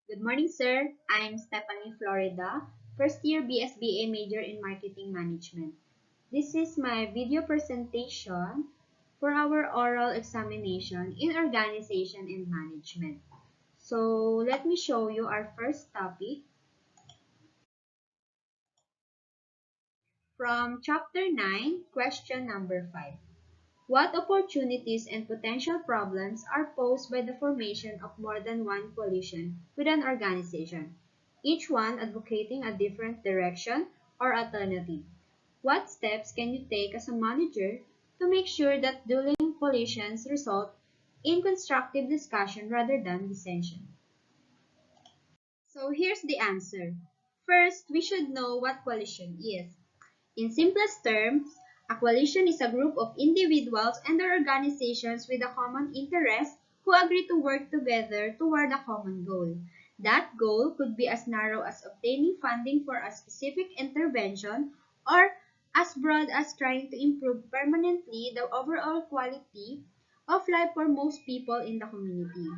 Good morning, sir. I'm Stephanie Florida, first year BSBA major in Marketing Management. This is my video presentation for our oral examination in Organization and Management. So, let me show you our first topic from Chapter 9, question number 5. What opportunities and potential problems are posed by the formation of more than one coalition with an organization, each one advocating a different direction or alternative? What steps can you take as a manager to make sure that dueling coalitions result in constructive discussion rather than dissension? So here's the answer. First, we should know what coalition is. In simplest terms, a coalition is a group of individuals and their organizations with a common interest who agree to work together toward a common goal. That goal could be as narrow as obtaining funding for a specific intervention or as broad as trying to improve permanently the overall quality of life for most people in the community.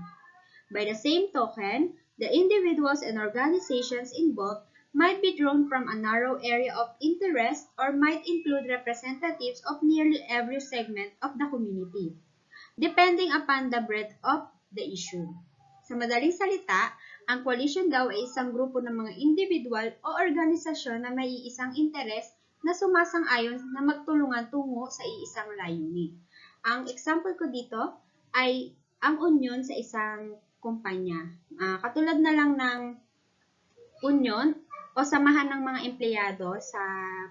By the same token, the individuals and organizations involved might be drawn from a narrow area of interest or might include representatives of nearly every segment of the community, depending upon the breadth of the issue. Sa madaling salita, ang coalition daw ay isang grupo ng mga individual o organisasyon na may iisang interes na sumasang-ayon na magtulungan tungo sa iisang layunin. Ang example ko dito ay ang union sa isang kumpanya. Katulad na lang ng union o samahan ng mga empleyado sa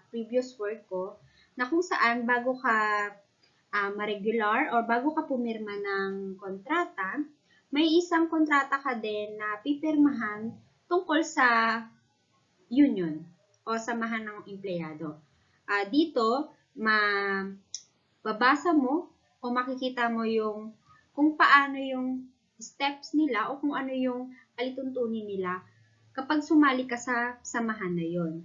previous work ko na kung saan bago ka ma-regular or bago ka pumirma ng kontrata, may isang kontrata ka din na pipirmahan tungkol sa union o samahan ng empleyado. Dito, babasa mo o makikita mo yung kung paano yung steps nila o kung ano yung alituntunin nila kapag sumali ka sa samahan na yon.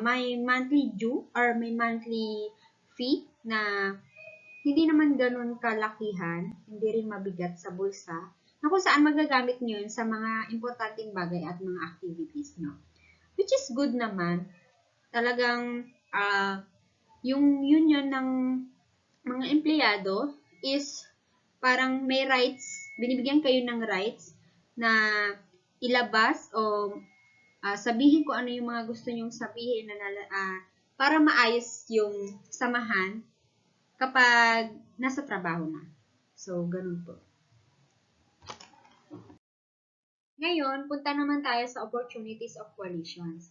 May monthly due or may monthly fee na hindi naman ganun kalakihan, hindi rin mabigat sa bulsa, na kung saan magagamit nyo yun sa mga importanteng bagay at mga activities nyo. Which is good naman. Talagang yung union ng mga empleyado is parang may rights, binibigyan kayo ng rights na ilabas o sabihin ko ano yung mga gusto nyong sabihin na para maayos yung samahan kapag nasa trabaho na. So, ganun po. Ngayon, punta naman tayo sa opportunities of coalitions.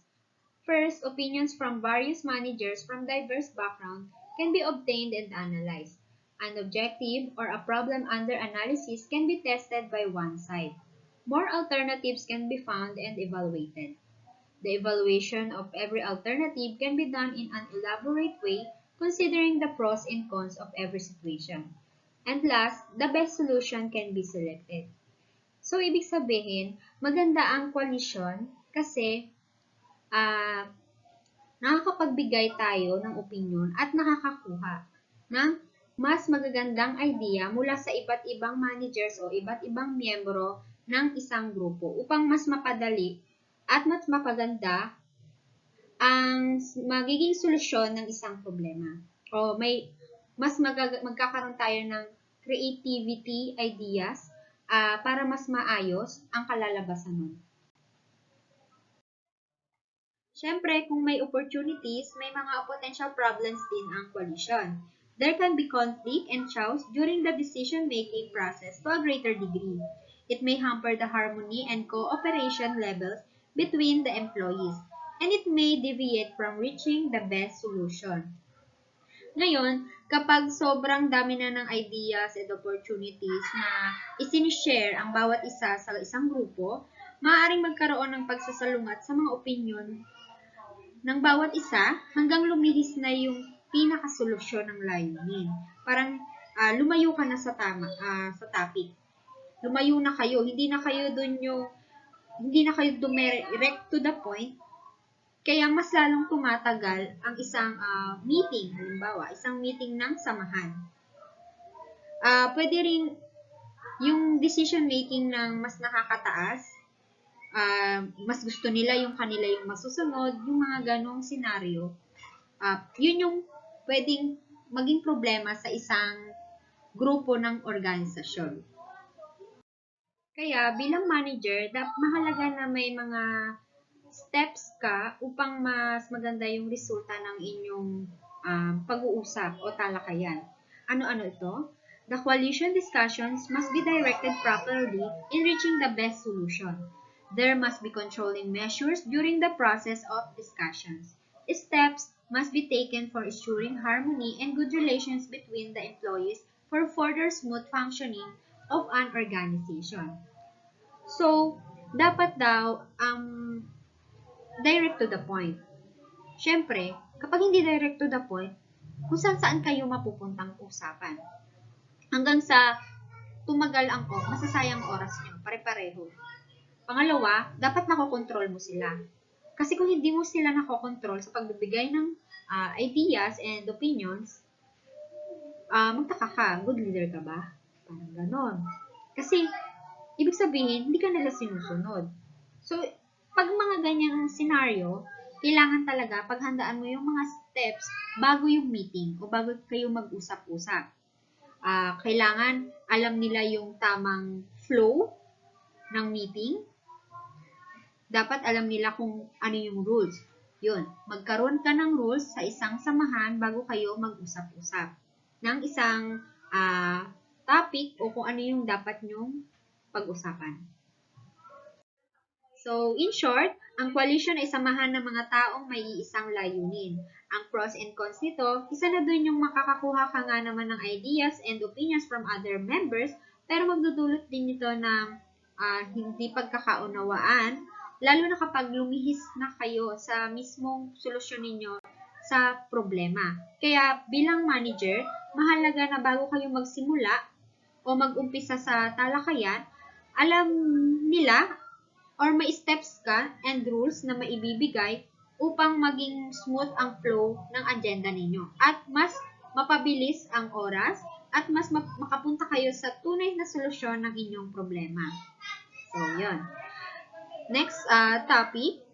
First, opinions from various managers from diverse backgrounds can be obtained and analyzed. An objective or a problem under analysis can be tested by one side. More alternatives can be found and evaluated. The evaluation of every alternative can be done in an elaborate way, considering the pros and cons of every situation. And last, the best solution can be selected. So, ibig sabihin, maganda ang coalition kasi nakakapagbigay tayo ng opinion at nakakakuha ng mas magagandang idea mula sa iba't ibang managers o iba't ibang miyembro ng isang grupo upang mas mapadali at mas mapaganda ang magiging solusyon ng isang problema. O mas magkakaroon tayo ng creativity ideas para mas maayos ang kalalabasan nun. Siyempre, kung may opportunities, may mga potential problems din ang coalition. There can be conflict and chaos during the decision-making process to a greater degree. It may hamper the harmony and cooperation levels between the employees, and it may deviate from reaching the best solution. Ngayon, kapag sobrang dami na ng ideas and opportunities na isinishare ang bawat isa sa isang grupo, maaaring magkaroon ng pagsasalungat sa mga opinion ng bawat isa hanggang lumihis na yung pinakasolusyon ng layunin. Parang lumayo ka na sa topic. Lumayo na kayo, hindi na kayo direct to the point. Kaya mas lalong tumatagal ang isang meeting, halimbawa, isang meeting ng samahan. Pwede rin yung decision making ng mas nakakataas, mas gusto nila yung kanila yung masusunod, yung mga ganong senaryo. Yun yung pwedeng maging problema sa isang grupo ng organisasyon. Kaya bilang manager, mahalaga na may mga steps ka upang mas maganda yung resulta ng inyong pag-uusap o talakayan. Ano-ano ito? The coalition discussions must be directed properly in reaching the best solution. There must be controlling measures during the process of discussions. Steps must be taken for ensuring harmony and good relations between the employees for further smooth functioning of an organization. So, dapat daw direct to the point. Siyempre, kapag hindi direct to the point, kung saan kayo mapupuntang usapan. Hanggang sa tumagal ang masasayang oras nyo, pare-pareho. Pangalawa, dapat nakokontrol mo sila. Kasi kung hindi mo sila nakokontrol sa pagbibigay ng ideas and opinions, magtaka ka, good leader ka ba? Parang ganon. Kasi, ibig sabihin, hindi ka nila sinusunod. So, pag mga ganyang scenario, kailangan talaga paghandaan mo yung mga steps bago yung meeting o bago kayo mag-usap-usap. Kailangan alam nila yung tamang flow ng meeting. Dapat alam nila kung ano yung rules. Yun, magkaroon ka ng rules sa isang samahan bago kayo mag-usap-usap ng isang topic o kung ano yung dapat nyong pag-usapan. So, in short, ang coalition ay samahan ng mga taong may iisang layunin. Ang pros and cons nito, isa na dun yung makakakuha ka nga naman ng ideas and opinions from other members, pero magdudulot din ito ng hindi pagkakaunawaan, lalo na kapag lumihis na kayo sa mismong solusyon ninyo sa problema. Kaya bilang manager, mahalaga na bago kayo magsimula o mag-umpisa sa talakayan, alam nila or may steps ka and rules na maibibigay upang maging smooth ang flow ng agenda ninyo. At mas mapabilis ang oras at mas makapunta kayo sa tunay na solusyon ng inyong problema. So, yun. Next topic,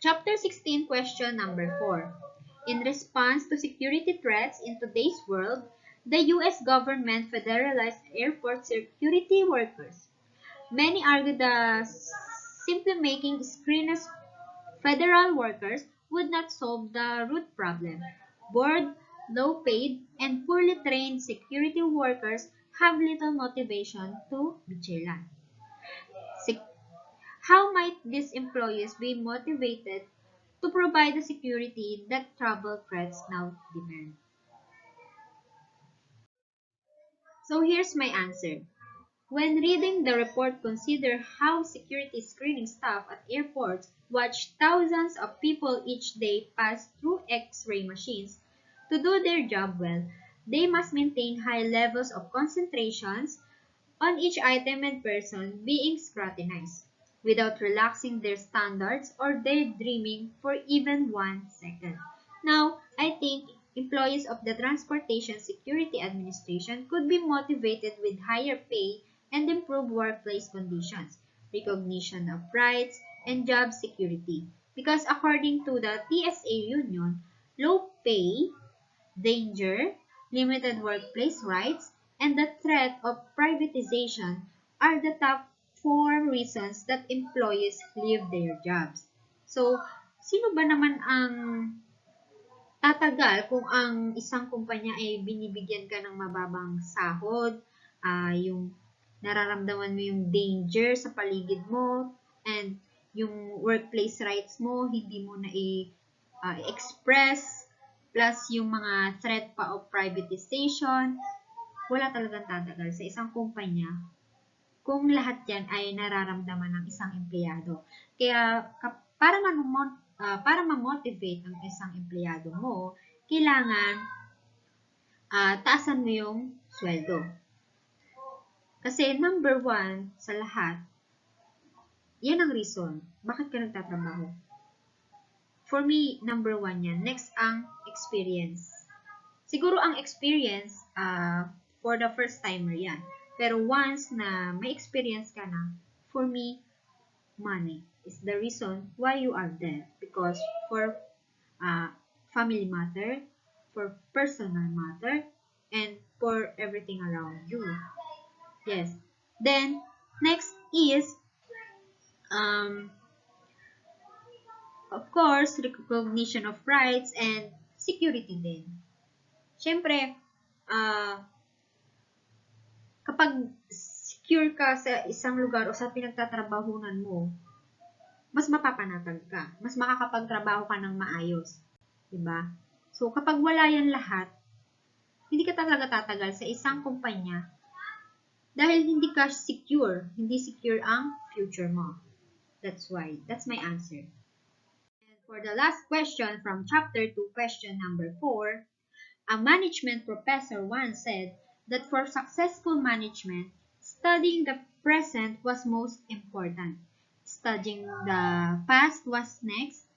Chapter 16, question number 4. In response to security threats in today's world, the U.S. government federalized airport security workers. Many argue that simply making screeners federal workers would not solve the root problem. Bored, low-paid, and poorly trained security workers have little motivation to vigilance. How might these employees be motivated to provide the security that travel threats now demand? So here's my answer. When reading the report, consider how security screening staff at airports watch thousands of people each day pass through X-ray machines. To do their job well, they must maintain high levels of concentrations on each item and person being scrutinized, without relaxing their standards or daydreaming for even 1 second. Now, I think employees of the Transportation Security Administration could be motivated with higher pay and improved workplace conditions, recognition of rights, and job security. Because according to the TSA union, low pay, danger, limited workplace rights, and the threat of privatization are the top 4 reasons that employees leave their jobs. So, sino ba naman ang tatagal kung ang isang kumpanya ay binibigyan ka ng mababang sahod, yung nararamdaman mo yung danger sa paligid mo, and yung workplace rights mo, hindi mo na i-express, plus yung mga threat pa of privatization, wala talagang tatagal sa isang kumpanya kung lahat yan ay nararamdaman ng isang empleyado. Kaya para ma-motivate ang isang empleyado mo, kailangan taasan mo yung sweldo. Kasi number 1 sa lahat, yan ang reason. Bakit ka nagtatrabaho? For me, number 1 yan. Next ang experience. Siguro ang experience, for the first timer yan. Pero once na may experience ka na, for me, money is the reason why you are there, because for uh, family matter, for personal matter, and for everything around you. Yes. Then, next is, um, of course, recognition of rights and security din. Siyempre, kapag secure ka sa isang lugar o sa pinagtatrabahunan mo, mas mapapanatag ka, mas makakapagtrabaho ka ng maayos, 'di ba? So kapag wala 'yan lahat, hindi ka talaga tatagal sa isang kumpanya dahil hindi ka secure, hindi secure ang future mo. That's why, that's my answer. And for the last question from chapter 2, question number 4, a management professor once said that for successful management, studying the present was most important. Studying the past was next,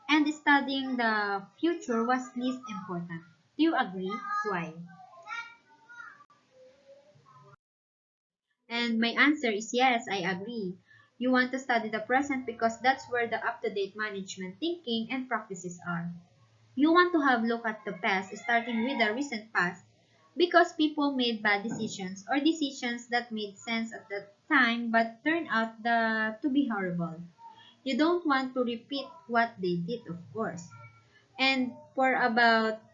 and studying the future was least important. Do you agree? Why? And my answer is yes, I agree. You want to study the present because that's where the up-to-date management thinking and practices are. You want to have a look at the past, starting with the recent past, because people made bad decisions or decisions that made sense at the time but turned out to be horrible. You don't want to repeat what they did, of course. And for about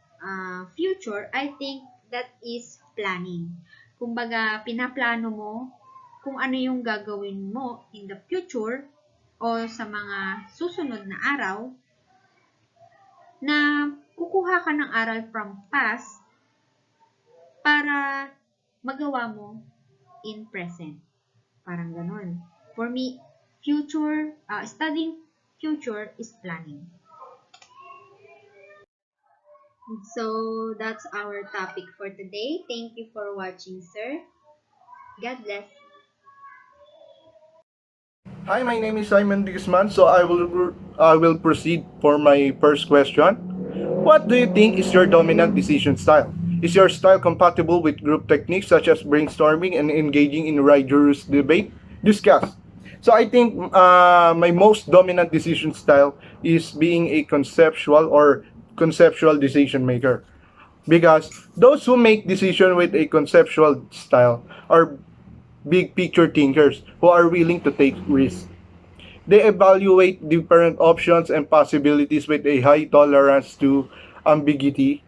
future, I think that is planning. Kumbaga, pinaplano mo kung ano yung gagawin mo in the future o sa mga susunod na araw na kukuha ka ng aral from past para magawa mo in present. Parang ganun. For me, studying future is planning. So, that's our topic for today. Thank you for watching, sir. God bless. Hi, my name is Simon Digisman. So I will proceed for my first question. What do you think is your dominant decision style? Is your style compatible with group techniques such as brainstorming and engaging in rigorous debate? Discuss. So I think my most dominant decision style is being a conceptual decision maker, because those who make decision with a conceptual style are big picture thinkers who are willing to take risks. They evaluate different options and possibilities with a high tolerance to ambiguity.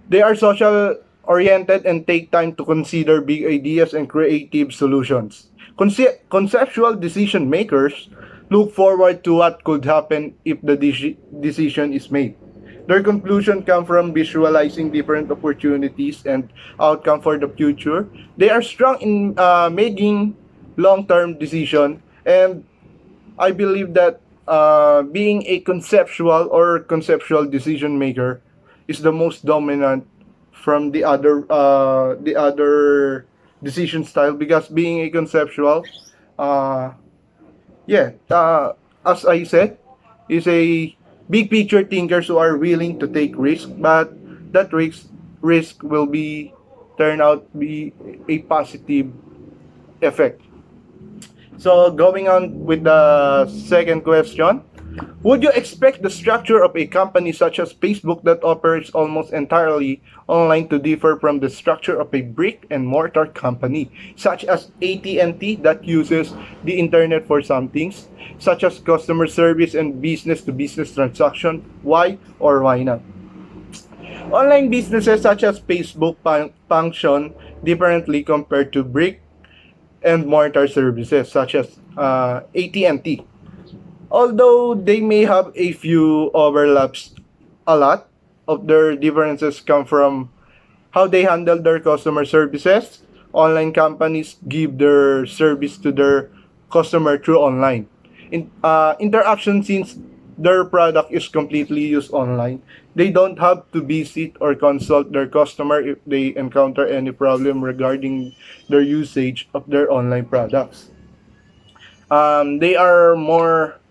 They are social oriented and take time to consider big ideas and creative solutions. Conceptual decision makers look forward to what could happen if the decision is made. Their conclusion come from visualizing different opportunities and outcome for the future. They are strong in making long-term decision, and I believe that being a conceptual decision maker is the most dominant from the other decision style, because being a conceptual, uh, yeah, as I said, is a big picture thinkers who are willing to take risk, but that risk will be turn out be a positive effect. So going on with the second question, would you expect the structure of a company such as Facebook that operates almost entirely online to differ from the structure of a brick and mortar company such as AT&T that uses the internet for some things, such as customer service and business to business transaction? Why or why not? Online businesses such as Facebook function differently compared to brick and mortar services such as AT&T. Although they may have a few overlaps, a lot of their differences come from how they handle their customer services. Online companies give their service to their customer through online interaction. Since their product is completely used online, they don't have to visit or consult their customer if they encounter any problem regarding their usage of their online products. They are more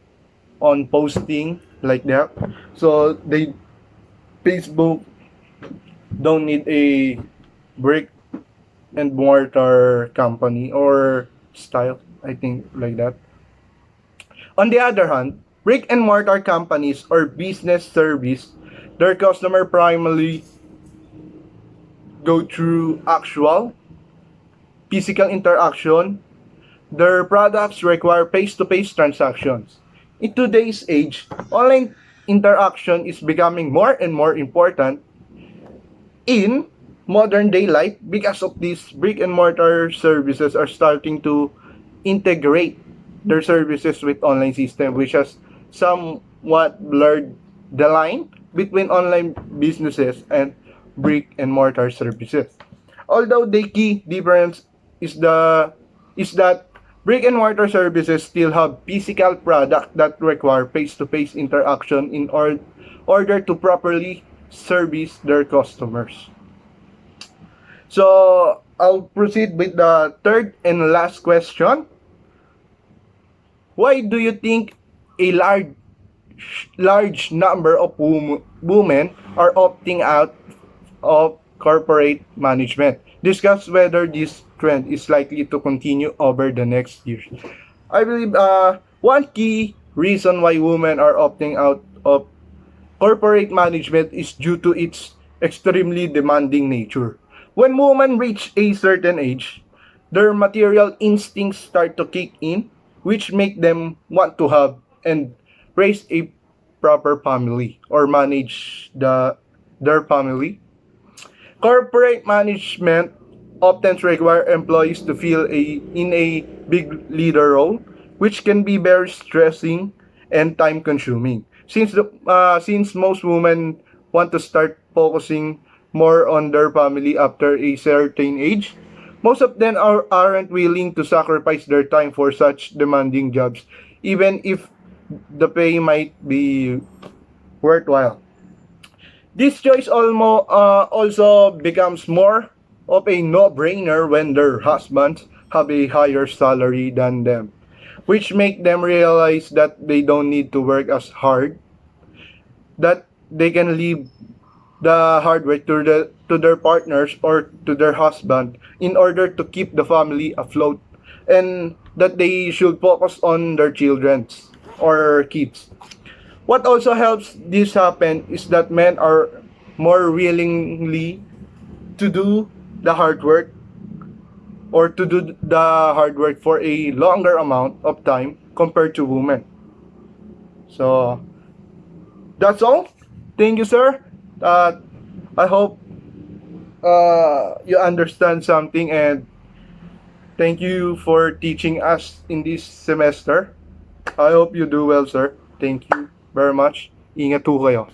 on posting like that. So they Facebook don't need a brick and mortar company or style. I think like that. On the other hand, brick and mortar companies or business service, their customer primarily go through actual physical interaction. Their products require face-to-face transactions. In today's age, online interaction is becoming more and more important in modern day life because of these brick and mortar services are starting to integrate their services with online system, which has somewhat blurred the line between online businesses and brick and mortar services. Although the key difference is the is that brick and mortar services still have physical product that require face-to-face interaction in order to properly service their customers. So I'll proceed with the third and last question. Why do you think a large number of women are opting out of corporate management? Discuss whether this trend is likely to continue over the next years. I believe one key reason why women are opting out of corporate management is due to its extremely demanding nature. When women reach a certain age, their material instincts start to kick in, which make them want to have and raise a proper family or manage their family. Corporate management often require employees to fill in a big leader role, which can be very stressing and time consuming. Since most women want to start focusing more on their family after a certain age, most of them aren't willing to sacrifice their time for such demanding jobs, even if the pay might be worthwhile. This choice also becomes more of a no-brainer when their husbands have a higher salary than them, which make them realize that they don't need to work as hard, that they can leave the hard work to their partners or to their husband in order to keep the family afloat, and that they should focus on their children or kids. What also helps this happen is that men are more willingly to do the hard work or to do the hard work for a longer amount of time compared to women. So that's all. Thank you, sir. I hope you understand something, and thank you for teaching us in this semester. I hope you do well, sir. Thank you very much. Ingat po kayo.